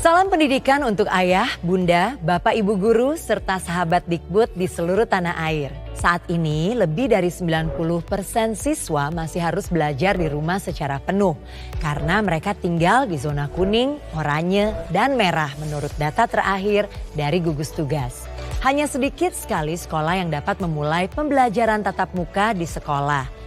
Salam pendidikan untuk ayah, bunda, bapak ibu guru, serta sahabat Dikbud di seluruh tanah air. Saat ini lebih dari 90% siswa masih harus belajar di rumah secara penuh. Karena mereka tinggal di zona kuning, oranye, dan merah menurut data terakhir dari gugus tugas. Hanya sedikit sekali sekolah yang dapat memulai pembelajaran tatap muka di sekolah.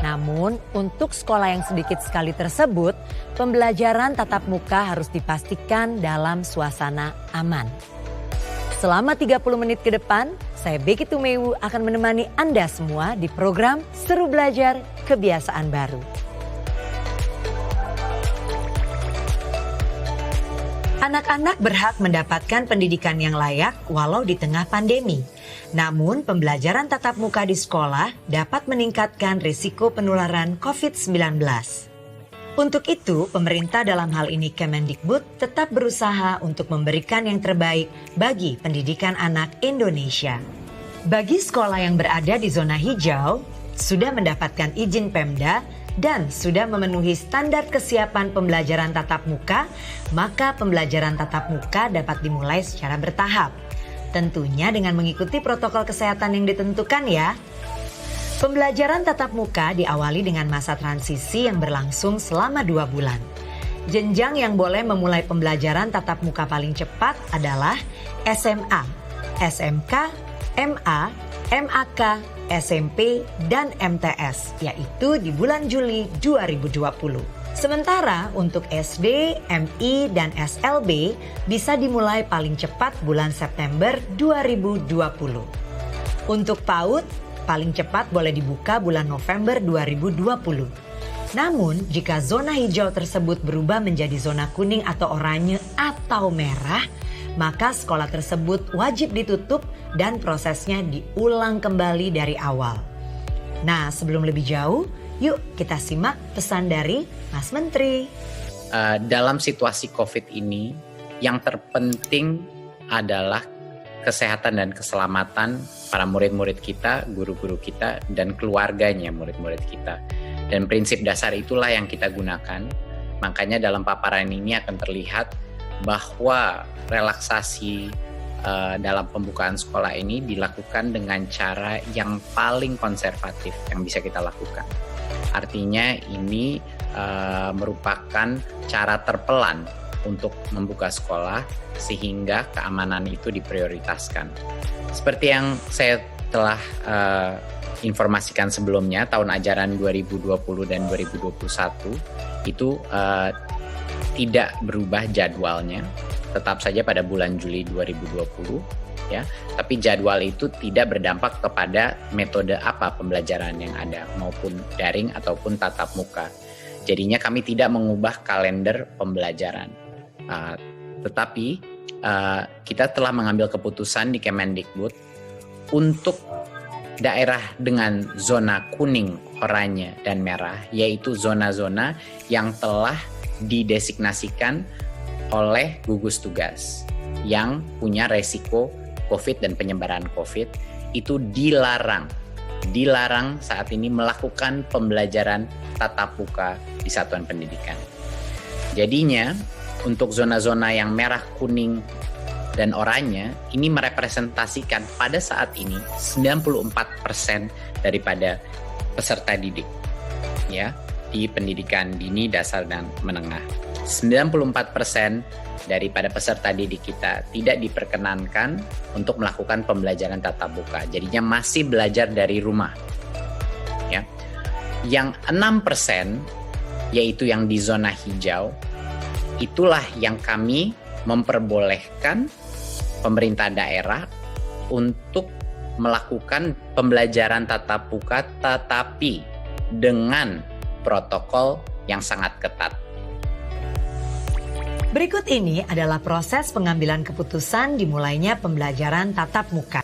Namun untuk sekolah yang sedikit sekali tersebut, pembelajaran tatap muka harus dipastikan dalam suasana aman. Selama 30 menit ke depan, saya Becky Tumewu akan menemani Anda semua di program Seru Belajar Kebiasaan Baru. Anak-anak berhak mendapatkan pendidikan yang layak walau di tengah pandemi. Namun, pembelajaran tatap muka di sekolah dapat meningkatkan risiko penularan COVID-19. Untuk itu, pemerintah dalam hal ini Kemendikbud tetap berusaha untuk memberikan yang terbaik bagi pendidikan anak Indonesia. Bagi sekolah yang berada di zona hijau, sudah mendapatkan izin Pemda dan sudah memenuhi standar kesiapan pembelajaran tatap muka, maka pembelajaran tatap muka dapat dimulai secara bertahap. Tentunya dengan mengikuti protokol kesehatan yang ditentukan ya. Pembelajaran tatap muka diawali dengan masa transisi yang berlangsung selama 2 bulan. Jenjang yang boleh memulai pembelajaran tatap muka paling cepat adalah SMA, SMK, MA, MAK, SMP, dan MTS, yaitu di bulan Juli 2020. Sementara untuk SD, MI, dan SLB bisa dimulai paling cepat bulan September 2020. Untuk PAUD, paling cepat boleh dibuka bulan November 2020. Namun, jika zona hijau tersebut berubah menjadi zona kuning atau oranye atau merah, maka sekolah tersebut wajib ditutup dan prosesnya diulang kembali dari awal. Nah, sebelum lebih jauh, yuk kita simak pesan dari Mas Menteri. Dalam situasi COVID ini, yang terpenting adalah kesehatan dan keselamatan para murid-murid kita, guru-guru kita, dan keluarganya murid-murid kita. Dan prinsip dasar itulah yang kita gunakan. Makanya dalam paparan ini akan terlihat bahwa relaksasi dalam pembukaan sekolah ini dilakukan dengan cara yang paling konservatif yang bisa kita lakukan. Artinya ini merupakan cara terpelan untuk membuka sekolah sehingga keamanan itu diprioritaskan. Seperti yang saya telah informasikan sebelumnya, tahun ajaran 2020 dan 2021 itu tidak berubah jadwalnya, tetap saja pada bulan Juli 2020 ya. Tapi jadwal itu tidak berdampak kepada metode apa pembelajaran yang ada, maupun daring ataupun tatap muka. Jadinya kami tidak mengubah kalender pembelajaran. Tetapi kita telah mengambil keputusan di Kemendikbud untuk daerah dengan zona kuning, oranye, dan merah, yaitu zona-zona yang telah didesignasikan oleh gugus tugas yang punya resiko COVID dan penyebaran COVID, itu dilarang saat ini melakukan pembelajaran tatap muka di satuan pendidikan. Jadinya untuk zona-zona yang merah, kuning, dan oranye ini merepresentasikan pada saat ini 94% daripada peserta didik ya di pendidikan dini, dasar, dan menengah. 94% daripada peserta didik kita tidak diperkenankan untuk melakukan pembelajaran tatap muka. Jadinya masih belajar dari rumah. Ya. Yang 6% yaitu yang di zona hijau, itulah yang kami memperbolehkan pemerintah daerah untuk melakukan pembelajaran tatap muka tetapi dengan protokol yang sangat ketat. Berikut ini adalah proses pengambilan keputusan dimulainya pembelajaran tatap muka.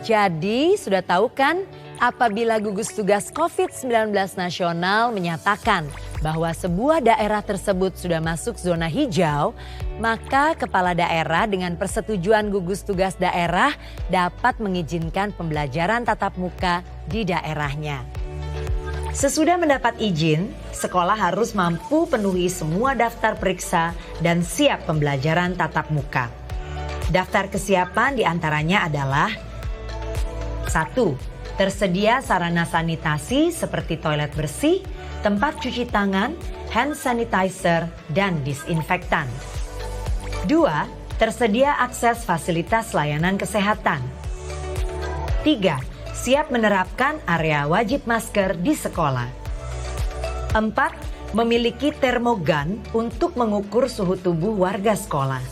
Jadi, sudah tahu kan apabila gugus tugas COVID-19 nasional menyatakan bahwa sebuah daerah tersebut sudah masuk zona hijau, maka kepala daerah dengan persetujuan gugus tugas daerah dapat mengizinkan pembelajaran tatap muka di daerahnya. Sesudah mendapat izin, sekolah harus mampu penuhi semua daftar periksa dan siap pembelajaran tatap muka. Daftar kesiapan diantaranya adalah 1. Tersedia sarana sanitasi seperti toilet bersih, tempat cuci tangan, hand sanitizer, dan disinfektan. 2. Tersedia akses fasilitas layanan kesehatan. 3. Siap menerapkan area wajib masker di sekolah. 4. Memiliki termogan untuk mengukur suhu tubuh warga sekolah.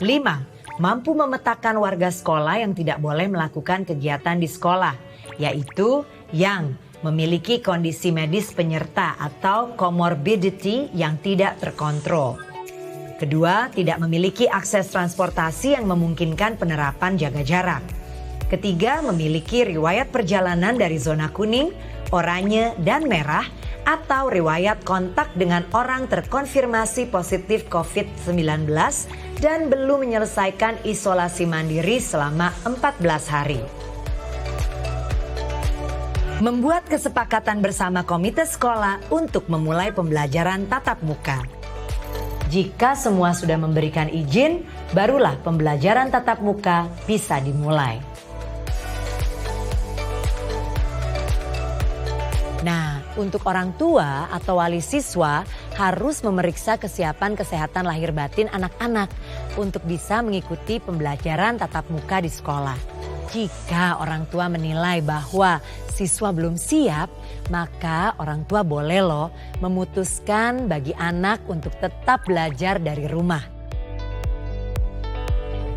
5. Mampu memetakan warga sekolah yang tidak boleh melakukan kegiatan di sekolah, yaitu yang memiliki kondisi medis penyerta atau comorbidity yang tidak terkontrol. Kedua, tidak memiliki akses transportasi yang memungkinkan penerapan jaga jarak. Ketiga, memiliki riwayat perjalanan dari zona kuning, oranye, dan merah atau riwayat kontak dengan orang terkonfirmasi positif COVID-19 dan belum menyelesaikan isolasi mandiri selama 14 hari. Membuat kesepakatan bersama komite sekolah untuk memulai pembelajaran tatap muka. Jika semua sudah memberikan izin, barulah pembelajaran tatap muka bisa dimulai. Nah, untuk orang tua atau wali siswa harus memeriksa kesiapan kesehatan lahir batin anak-anak untuk bisa mengikuti pembelajaran tatap muka di sekolah. Jika orang tua menilai bahwa siswa belum siap, maka orang tua boleh loh memutuskan bagi anak untuk tetap belajar dari rumah.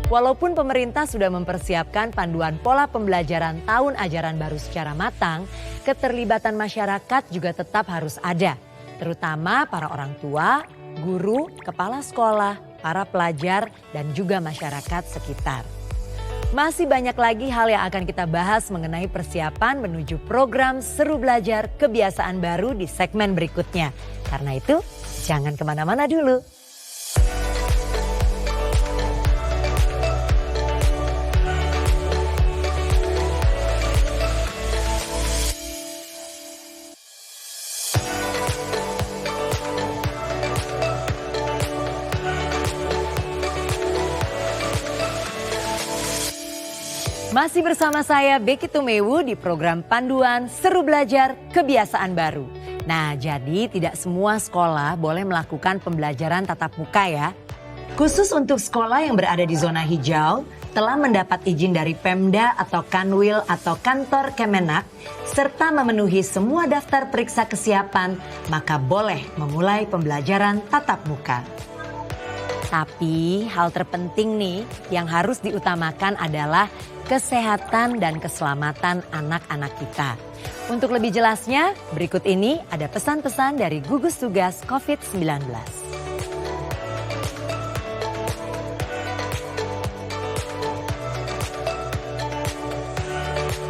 Walaupun pemerintah sudah mempersiapkan panduan pola pembelajaran tahun ajaran baru secara matang, keterlibatan masyarakat juga tetap harus ada, terutama para orang tua, guru, kepala sekolah, para pelajar, dan juga masyarakat sekitar. Masih banyak lagi hal yang akan kita bahas mengenai persiapan menuju program Seru Belajar Kebiasaan Baru di segmen berikutnya. Karena itu, jangan kemana-mana dulu. Masih bersama saya Becky Tumewu di program panduan Seru Belajar Kebiasaan Baru. Nah, jadi tidak semua sekolah boleh melakukan pembelajaran tatap muka ya. Khusus untuk sekolah yang berada di zona hijau, telah mendapat izin dari Pemda atau Kanwil atau kantor Kemenak, serta memenuhi semua daftar periksa kesiapan, maka boleh memulai pembelajaran tatap muka. Tapi hal terpenting nih yang harus diutamakan adalah kesehatan dan keselamatan anak-anak kita. Untuk lebih jelasnya, berikut ini ada pesan-pesan dari gugus tugas COVID-19.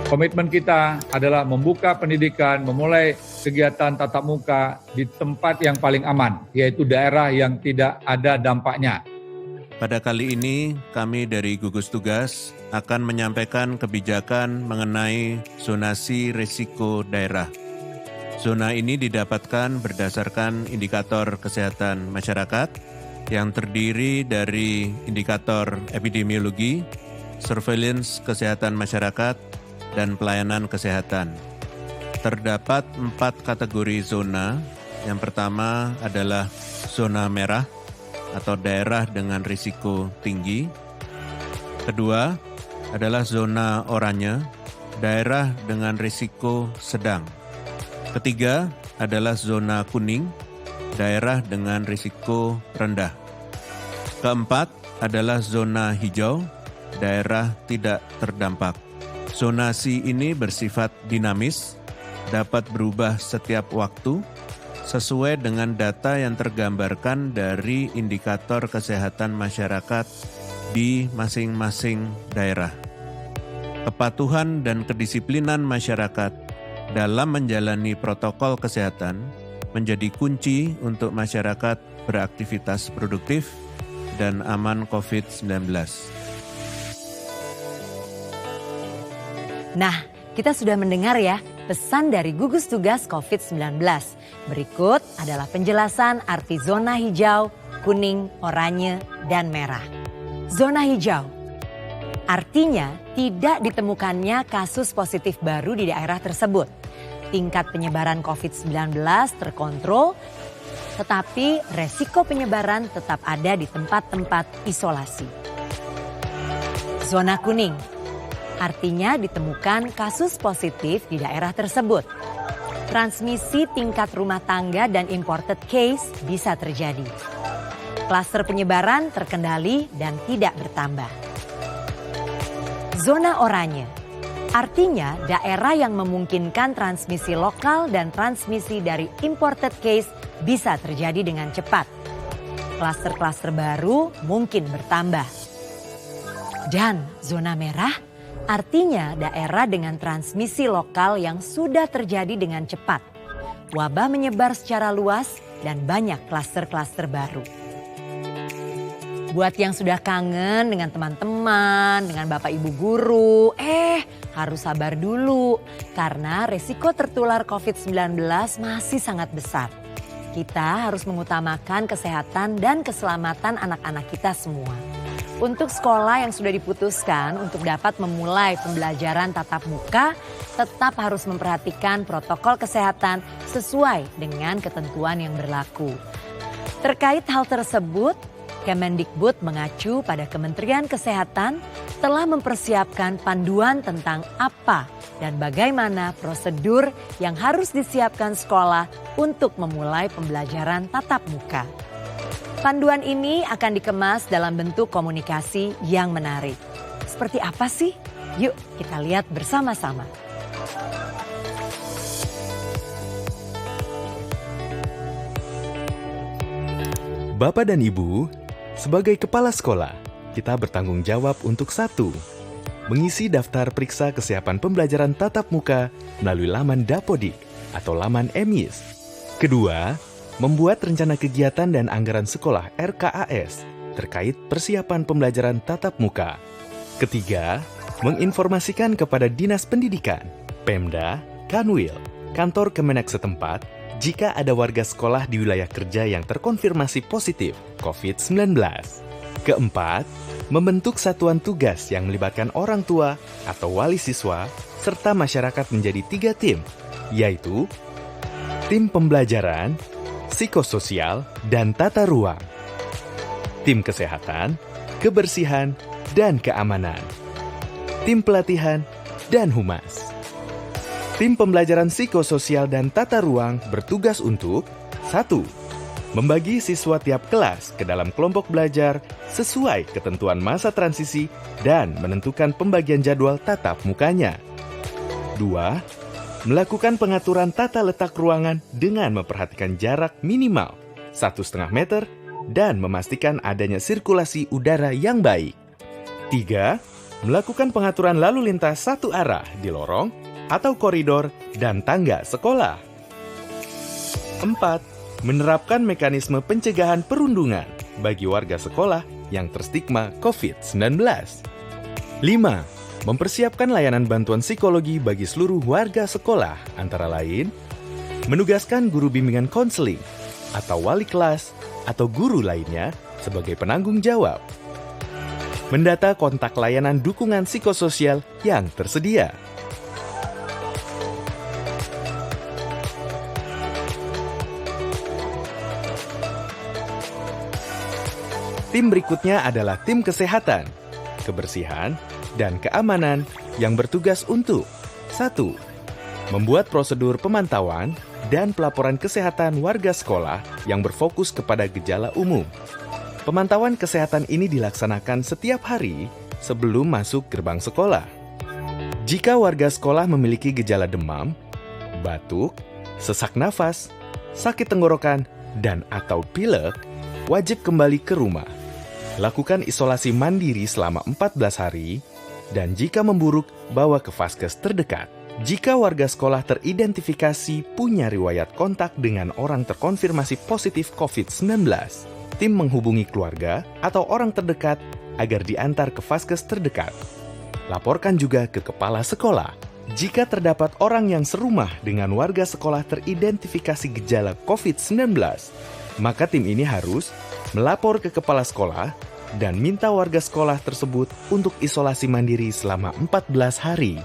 Komitmen kita adalah membuka pendidikan, memulai kegiatan tatap muka di tempat yang paling aman, yaitu daerah yang tidak ada dampaknya. Pada kali ini, kami dari gugus tugas akan menyampaikan kebijakan mengenai zonasi risiko daerah. Zona ini didapatkan berdasarkan indikator kesehatan masyarakat yang terdiri dari indikator epidemiologi, surveillance kesehatan masyarakat, dan pelayanan kesehatan. Terdapat 4 kategori zona. Yang pertama adalah zona merah atau daerah dengan risiko tinggi. Kedua adalah zona oranye, daerah dengan risiko sedang. Ketiga adalah zona kuning, daerah dengan risiko rendah. Keempat adalah zona hijau, daerah tidak terdampak. Zonasi ini bersifat dinamis, dapat berubah setiap waktu, sesuai dengan data yang tergambarkan dari indikator kesehatan masyarakat di masing-masing daerah. Kepatuhan dan kedisiplinan masyarakat dalam menjalani protokol kesehatan menjadi kunci untuk masyarakat beraktivitas produktif dan aman COVID-19. Nah, kita sudah mendengar ya Pesan dari gugus tugas COVID-19. Berikut adalah penjelasan arti zona hijau, kuning, oranye, dan merah. Zona hijau artinya tidak ditemukannya kasus positif baru di daerah tersebut. Tingkat penyebaran COVID-19 terkontrol, tetapi resiko penyebaran tetap ada di tempat-tempat isolasi. Zona kuning artinya ditemukan kasus positif di daerah tersebut. Transmisi tingkat rumah tangga dan imported case bisa terjadi. Klaster penyebaran terkendali dan tidak bertambah. Zona oranye artinya daerah yang memungkinkan transmisi lokal dan transmisi dari imported case bisa terjadi dengan cepat. Klaster-klaster baru mungkin bertambah. Dan zona merah artinya daerah dengan transmisi lokal yang sudah terjadi dengan cepat. Wabah menyebar secara luas dan banyak klaster-klaster baru. Buat yang sudah kangen dengan teman-teman, dengan Bapak Ibu guru, harus sabar dulu karena resiko tertular COVID-19 masih sangat besar. Kita harus mengutamakan kesehatan dan keselamatan anak-anak kita semua. Untuk sekolah yang sudah diputuskan untuk dapat memulai pembelajaran tatap muka, tetap harus memperhatikan protokol kesehatan sesuai dengan ketentuan yang berlaku. Terkait hal tersebut, Kemendikbud mengacu pada Kementerian Kesehatan telah mempersiapkan panduan tentang apa dan bagaimana prosedur yang harus disiapkan sekolah untuk memulai pembelajaran tatap muka. Panduan ini akan dikemas dalam bentuk komunikasi yang menarik. Seperti apa sih? Yuk kita lihat bersama-sama. Bapak dan Ibu, sebagai kepala sekolah, kita bertanggung jawab untuk 1. Mengisi daftar periksa kesiapan pembelajaran tatap muka melalui laman Dapodik atau laman EMIS. 2. Membuat rencana kegiatan dan anggaran sekolah RKAS terkait persiapan pembelajaran tatap muka. 3. Menginformasikan kepada Dinas Pendidikan, Pemda, Kanwil, kantor Kemenak setempat jika ada warga sekolah di wilayah kerja yang terkonfirmasi positif COVID-19. 4. Membentuk satuan tugas yang melibatkan orang tua atau wali siswa serta masyarakat menjadi 3 tim, yaitu tim pembelajaran, psikososial, dan tata ruang, tim kesehatan, kebersihan, dan keamanan, tim pelatihan, dan humas. Tim pembelajaran psikososial dan tata ruang bertugas untuk 1. Membagi siswa tiap kelas ke dalam kelompok belajar sesuai ketentuan masa transisi dan menentukan pembagian jadwal tatap mukanya. 2. Melakukan pengaturan tata letak ruangan dengan memperhatikan jarak minimal 1,5 meter dan memastikan adanya sirkulasi udara yang baik. 3. Melakukan pengaturan lalu lintas satu arah di lorong atau koridor dan tangga sekolah. 4. Menerapkan mekanisme pencegahan perundungan bagi warga sekolah yang terstigma COVID-19. 5. Mempersiapkan layanan bantuan psikologi bagi seluruh warga sekolah, antara lain menugaskan guru bimbingan konseling atau wali kelas atau guru lainnya sebagai penanggung jawab. Mendata kontak layanan dukungan psikososial yang tersedia. Tim berikutnya adalah tim kesehatan, kebersihan, dan keamanan yang bertugas untuk 1. Membuat prosedur pemantauan dan pelaporan kesehatan warga sekolah yang berfokus kepada gejala umum. Pemantauan kesehatan ini dilaksanakan setiap hari sebelum masuk gerbang sekolah. Jika warga sekolah memiliki gejala demam, batuk, sesak nafas, sakit tenggorokan, dan atau pilek, wajib kembali ke rumah. Lakukan isolasi mandiri selama 14 hari, dan jika memburuk, bawa ke vaskes terdekat. Jika warga sekolah teridentifikasi punya riwayat kontak dengan orang terkonfirmasi positif COVID-19, tim menghubungi keluarga atau orang terdekat agar diantar ke vaskes terdekat. Laporkan juga ke kepala sekolah. Jika terdapat orang yang serumah dengan warga sekolah teridentifikasi gejala COVID-19, maka tim ini harus melapor ke kepala sekolah dan minta warga sekolah tersebut untuk isolasi mandiri selama 14 hari.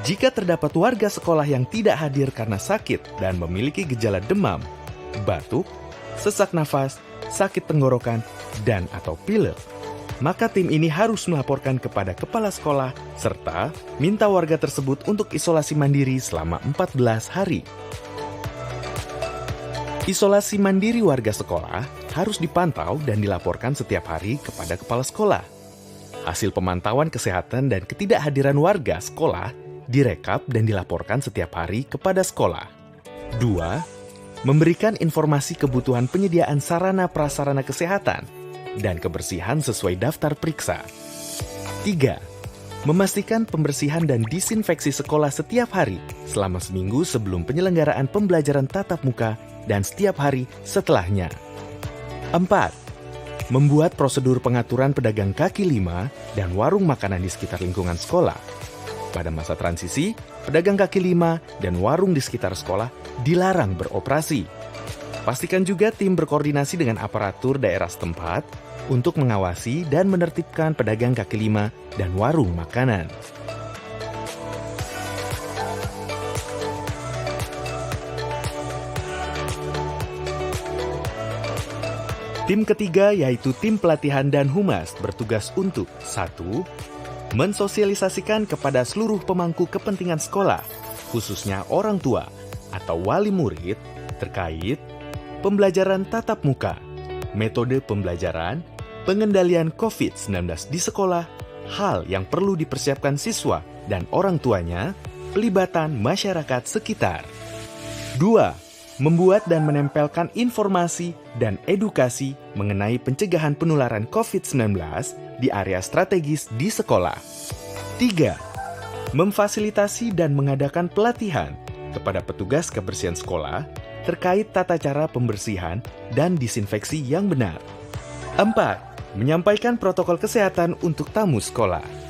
Jika terdapat warga sekolah yang tidak hadir karena sakit dan memiliki gejala demam, batuk, sesak nafas, sakit tenggorokan, dan atau pilek, maka tim ini harus melaporkan kepada kepala sekolah serta minta warga tersebut untuk isolasi mandiri selama 14 hari. Isolasi mandiri warga sekolah harus dipantau dan dilaporkan setiap hari kepada kepala sekolah. Hasil pemantauan kesehatan dan ketidakhadiran warga sekolah direkap dan dilaporkan setiap hari kepada sekolah. 2. Memberikan informasi kebutuhan penyediaan sarana prasarana kesehatan dan kebersihan sesuai daftar periksa. 3. Memastikan pembersihan dan disinfeksi sekolah setiap hari selama seminggu sebelum penyelenggaraan pembelajaran tatap muka dan setiap hari setelahnya. 4. Membuat prosedur pengaturan pedagang kaki lima dan warung makanan di sekitar lingkungan sekolah. Pada masa transisi, pedagang kaki lima dan warung di sekitar sekolah dilarang beroperasi. Pastikan juga tim berkoordinasi dengan aparatur daerah setempat untuk mengawasi dan menertibkan pedagang kaki lima dan warung makanan. Tim ketiga yaitu tim pelatihan dan humas bertugas untuk 1. Mensosialisasikan kepada seluruh pemangku kepentingan sekolah, khususnya orang tua atau wali murid, terkait pembelajaran tatap muka, metode pembelajaran, pengendalian COVID-19 di sekolah, hal yang perlu dipersiapkan siswa dan orang tuanya, pelibatan masyarakat sekitar. 2. Membuat dan menempelkan informasi dan edukasi mengenai pencegahan penularan COVID-19 di area strategis di sekolah. 3. Memfasilitasi dan mengadakan pelatihan kepada petugas kebersihan sekolah terkait tata cara pembersihan dan disinfeksi yang benar. 4. Menyampaikan protokol kesehatan untuk tamu sekolah.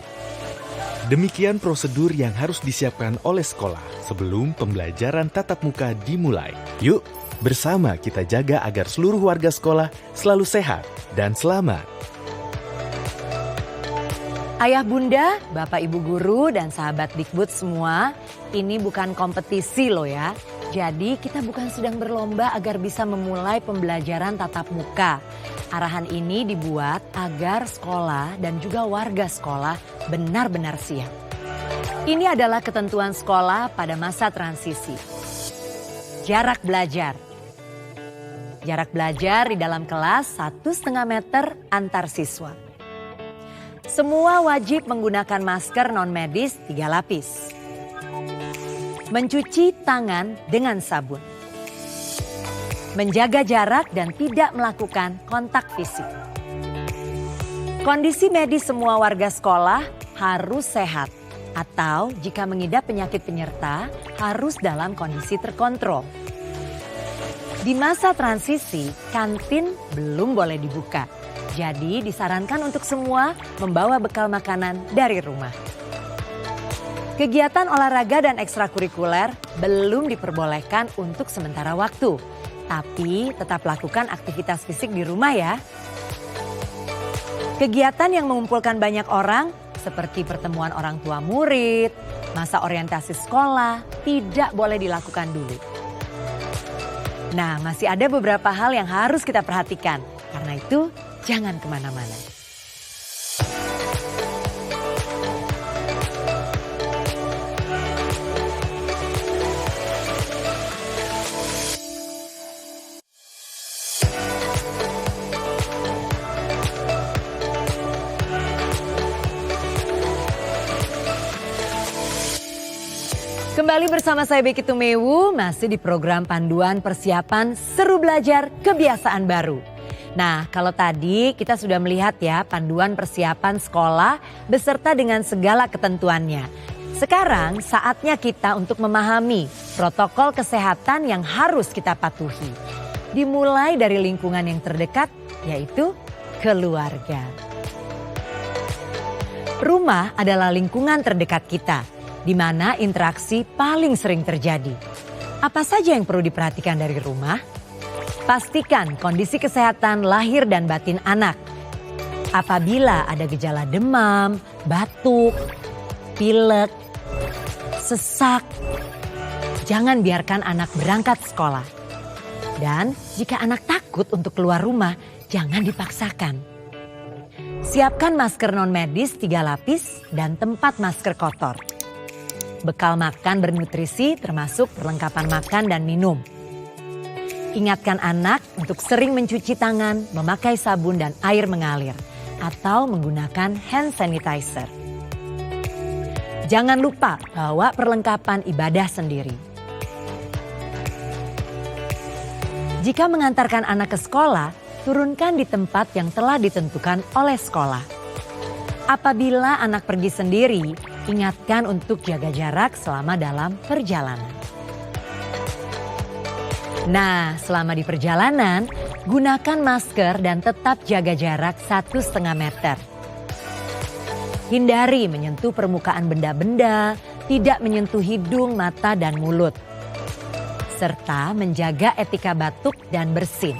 Demikian prosedur yang harus disiapkan oleh sekolah sebelum pembelajaran tatap muka dimulai. Yuk, bersama kita jaga agar seluruh warga sekolah selalu sehat dan selamat. Ayah bunda, bapak ibu guru, dan sahabat Dikbud semua, ini bukan kompetisi loh ya. Jadi kita bukan sedang berlomba agar bisa memulai pembelajaran tatap muka. Arahan ini dibuat agar sekolah dan juga warga sekolah benar-benar siap. Ini adalah ketentuan sekolah pada masa transisi. Jarak belajar. Jarak belajar di dalam kelas 1,5 meter antar siswa. Semua wajib menggunakan masker non-medis 3 lapis. Mencuci tangan dengan sabun. Menjaga jarak dan tidak melakukan kontak fisik. Kondisi medis semua warga sekolah harus sehat atau jika mengidap penyakit penyerta harus dalam kondisi terkontrol. Di masa transisi, kantin belum boleh dibuka. Jadi disarankan untuk semua membawa bekal makanan dari rumah. Kegiatan olahraga dan ekstrakurikuler belum diperbolehkan untuk sementara waktu. Tapi tetap lakukan aktivitas fisik di rumah ya. Kegiatan yang mengumpulkan banyak orang seperti pertemuan orang tua murid, masa orientasi sekolah tidak boleh dilakukan dulu. Nah, masih ada beberapa hal yang harus kita perhatikan. Karena itu jangan kemana-mana. Kembali bersama saya Becky Tumewu, masih di program panduan persiapan seru belajar kebiasaan baru. Nah, kalau tadi kita sudah melihat ya panduan persiapan sekolah beserta dengan segala ketentuannya. Sekarang saatnya kita untuk memahami protokol kesehatan yang harus kita patuhi. Dimulai dari lingkungan yang terdekat, yaitu keluarga. Rumah adalah lingkungan terdekat kita. di mana interaksi paling sering terjadi. Apa saja yang perlu diperhatikan dari rumah? Pastikan kondisi kesehatan lahir dan batin anak. Apabila ada gejala demam, batuk, pilek, sesak, jangan biarkan anak berangkat sekolah. Dan jika anak takut untuk keluar rumah, jangan dipaksakan. Siapkan masker non-medis 3 lapis dan tempat masker kotor. Bekal makan bernutrisi termasuk perlengkapan makan dan minum. Ingatkan anak untuk sering mencuci tangan, memakai sabun dan air mengalir, atau menggunakan hand sanitizer. Jangan lupa bawa perlengkapan ibadah sendiri. Jika mengantarkan anak ke sekolah, turunkan di tempat yang telah ditentukan oleh sekolah. Apabila anak pergi sendiri, ingatkan untuk jaga jarak selama dalam perjalanan. Nah, selama di perjalanan, gunakan masker dan tetap jaga jarak 1,5 meter. Hindari menyentuh permukaan benda-benda, tidak menyentuh hidung, mata, dan mulut. Serta menjaga etika batuk dan bersin.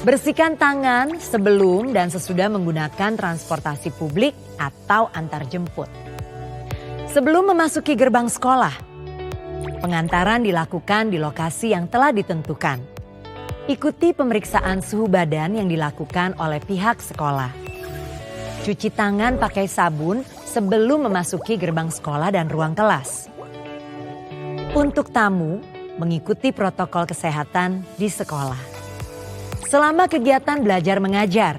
Bersihkan tangan sebelum dan sesudah menggunakan transportasi publik atau antar jemput. Sebelum memasuki gerbang sekolah, pengantaran dilakukan di lokasi yang telah ditentukan. Ikuti pemeriksaan suhu badan yang dilakukan oleh pihak sekolah. Cuci tangan pakai sabun sebelum memasuki gerbang sekolah dan ruang kelas. Untuk tamu, mengikuti protokol kesehatan di sekolah. Selama kegiatan belajar mengajar,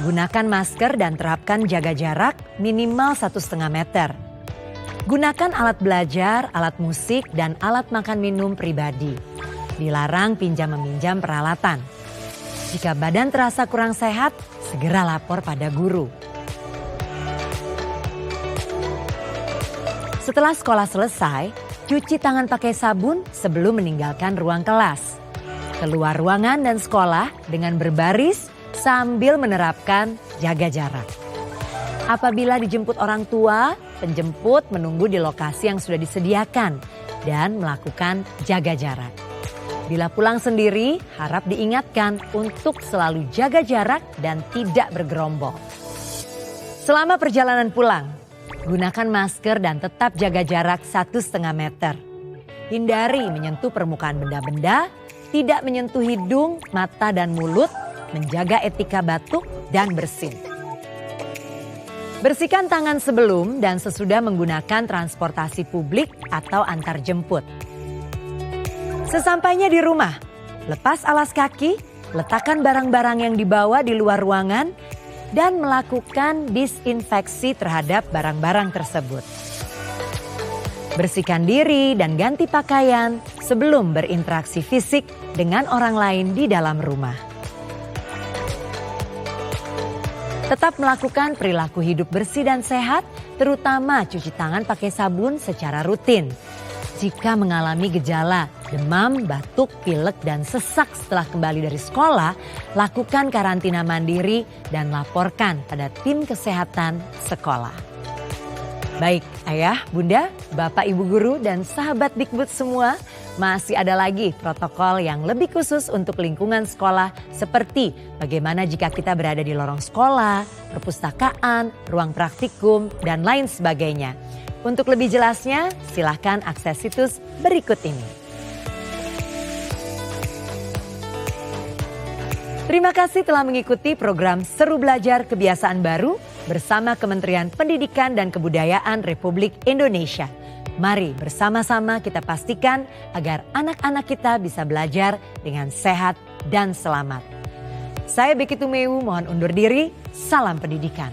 gunakan masker dan terapkan jaga jarak minimal 1,5 meter. Gunakan alat belajar, alat musik, dan alat makan minum pribadi. Dilarang pinjam-meminjam peralatan. Jika badan terasa kurang sehat, segera lapor pada guru. Setelah sekolah selesai, cuci tangan pakai sabun sebelum meninggalkan ruang kelas. Keluar ruangan dan sekolah dengan berbaris sambil menerapkan jaga jarak. Apabila dijemput orang tua, penjemput menunggu di lokasi yang sudah disediakan dan melakukan jaga jarak. Bila pulang sendiri, harap diingatkan untuk selalu jaga jarak dan tidak bergerombol. Selama perjalanan pulang, gunakan masker dan tetap jaga jarak 1,5 meter. Hindari menyentuh permukaan benda-benda, tidak menyentuh hidung, mata, dan mulut, menjaga etika batuk dan bersin. Bersihkan tangan sebelum dan sesudah menggunakan transportasi publik atau antar jemput. Sesampainya di rumah, lepas alas kaki, letakkan barang-barang yang dibawa di luar ruangan, dan melakukan disinfeksi terhadap barang-barang tersebut. Bersihkan diri dan ganti pakaian sebelum berinteraksi fisik dengan orang lain di dalam rumah. Tetap melakukan perilaku hidup bersih dan sehat, terutama cuci tangan pakai sabun secara rutin. Jika mengalami gejala demam, batuk, pilek, dan sesak setelah kembali dari sekolah, lakukan karantina mandiri dan laporkan pada tim kesehatan sekolah. Baik, ayah, bunda, bapak, ibu guru, dan sahabat Dikbud semua, masih ada lagi protokol yang lebih khusus untuk lingkungan sekolah seperti bagaimana jika kita berada di lorong sekolah, perpustakaan, ruang praktikum, dan lain sebagainya. Untuk lebih jelasnya, silahkan akses situs berikut ini. Terima kasih telah mengikuti program Seru Belajar Kebiasaan Baru bersama Kementerian Pendidikan dan Kebudayaan Republik Indonesia. Mari bersama-sama kita pastikan agar anak-anak kita bisa belajar dengan sehat dan selamat. Saya Becky Tumeu mohon undur diri, salam pendidikan.